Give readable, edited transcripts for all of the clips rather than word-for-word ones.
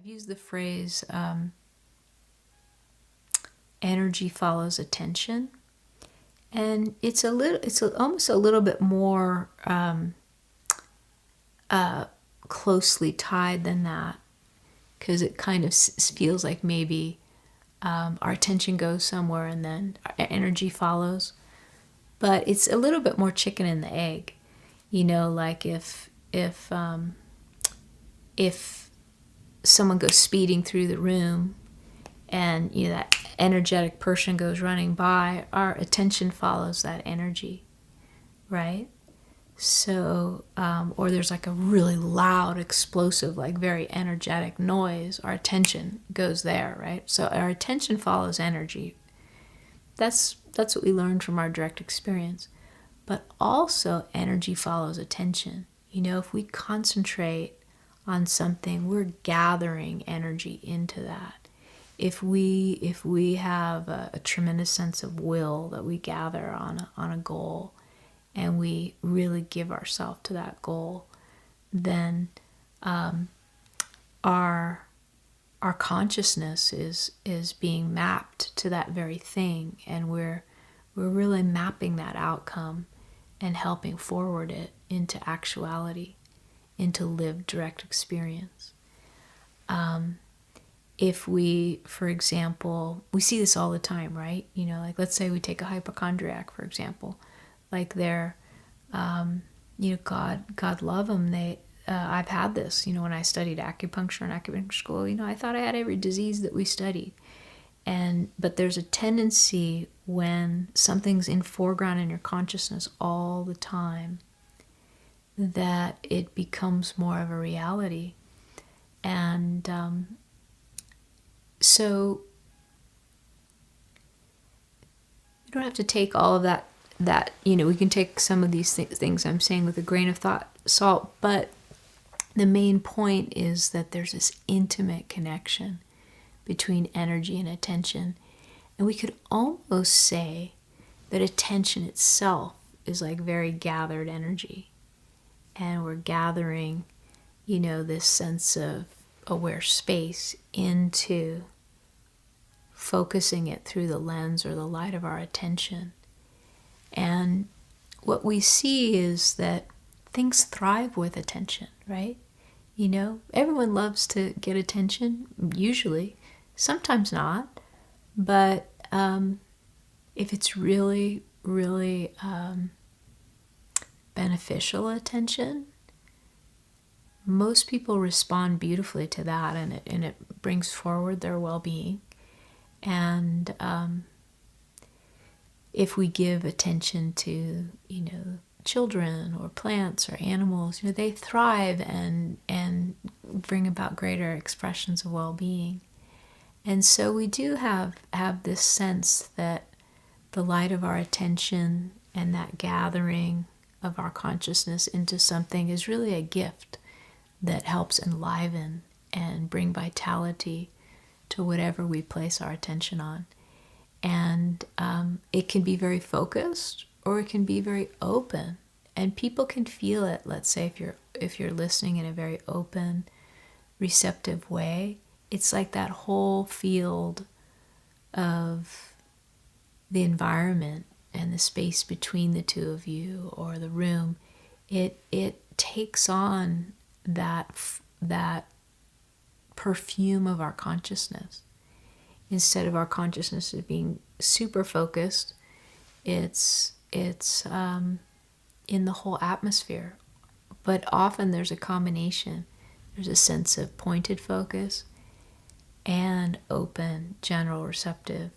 I've used the phrase energy follows attention, and almost a little bit more closely tied than that, because it kind of feels like maybe our attention goes somewhere and then our energy follows. But it's a little bit more chicken and the egg, like if someone goes speeding through the room and that energetic person goes running by, our attention follows that energy, right? So, or there's like a really loud, explosive, like very energetic noise, our attention goes there, right? So our attention follows energy. That's what we learned from our direct experience. But also energy follows attention. If we concentrate on something, we're gathering energy into that. If we have a tremendous sense of will that we gather on a goal, and we really give ourselves to that goal, then our consciousness is being mapped to that very thing, and we're really mapping that outcome and helping forward it into actuality, into lived direct experience. If we, for example, we see this all the time, right? Like let's say we take a hypochondriac, for example, like they're, God love them. I've had this, when I studied acupuncture in acupuncture school, I thought I had every disease that we studied. But there's a tendency when something's in foreground in your consciousness all the time that it becomes more of a reality. And so you don't have to take all of that, we can take some of these things I'm saying with a grain of salt, but the main point is that there's this intimate connection between energy and attention. And we could almost say that attention itself is like very gathered energy. And we're gathering, this sense of aware space into focusing it through the lens or the light of our attention. And what we see is that things thrive with attention, right? Everyone loves to get attention, usually. Sometimes not. But if it's really, really beneficial attention, most people respond beautifully to that, and it brings forward their well-being. And if we give attention to, children or plants or animals, they thrive and bring about greater expressions of well-being. And so we do have this sense that the light of our attention and that gathering of our consciousness into something is really a gift that helps enliven and bring vitality to whatever we place our attention on. And it can be very focused, or it can be very open, and people can feel it. Let's say if you're listening in a very open, receptive way, it's like that whole field of the environment and the space between the two of you or the room, it takes on that perfume of our consciousness. Instead of our consciousness being super focused, it's in the whole atmosphere. But often there's a combination. There's a sense of pointed focus and open, general, receptive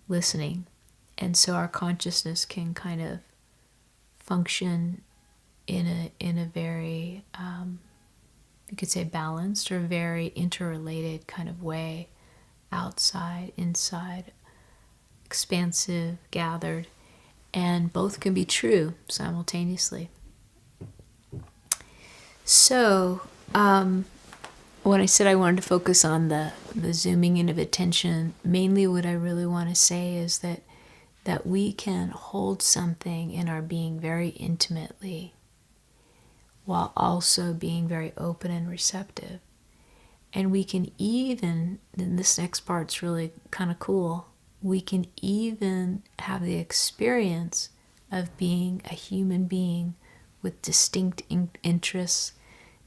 listening. And so our consciousness can kind of function in a very, you could say balanced or very interrelated kind of way, outside, inside, expansive, gathered, and both can be true simultaneously. So, when I said I wanted to focus on the zooming in of attention, mainly what I really want to say is that we can hold something in our being very intimately while also being very open and receptive. And we can even, and this next part's really kind of cool, we can even have the experience of being a human being with distinct interests,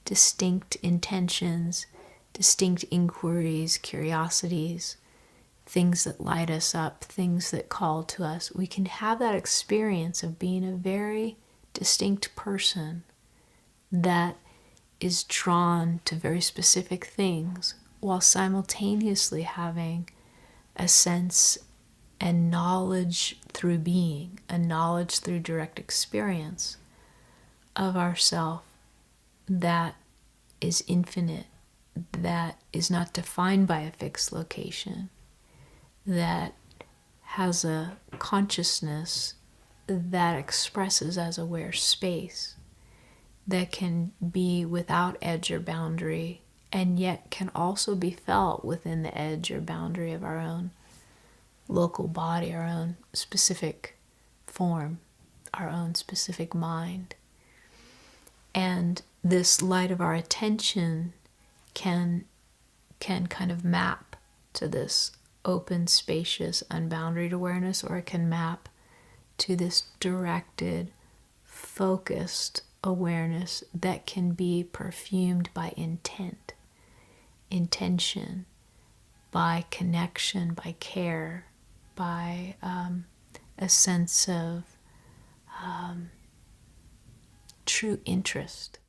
distinct intentions, distinct inquiries, curiosities, things that light us up, things that call to us. We can have that experience of being a very distinct person that is drawn to very specific things while simultaneously having a sense and knowledge through being, a knowledge through direct experience of ourself that is infinite, that is not defined by a fixed location, that has a consciousness that expresses as aware space, that can be without edge or boundary, and yet can also be felt within the edge or boundary of our own local body, our own specific form, our own specific mind. And this light of our attention can kind of map to this open, spacious, unboundaried awareness, or it can map to this directed, focused awareness that can be perfumed by intent, intention, by connection, by care, by a sense of true interest.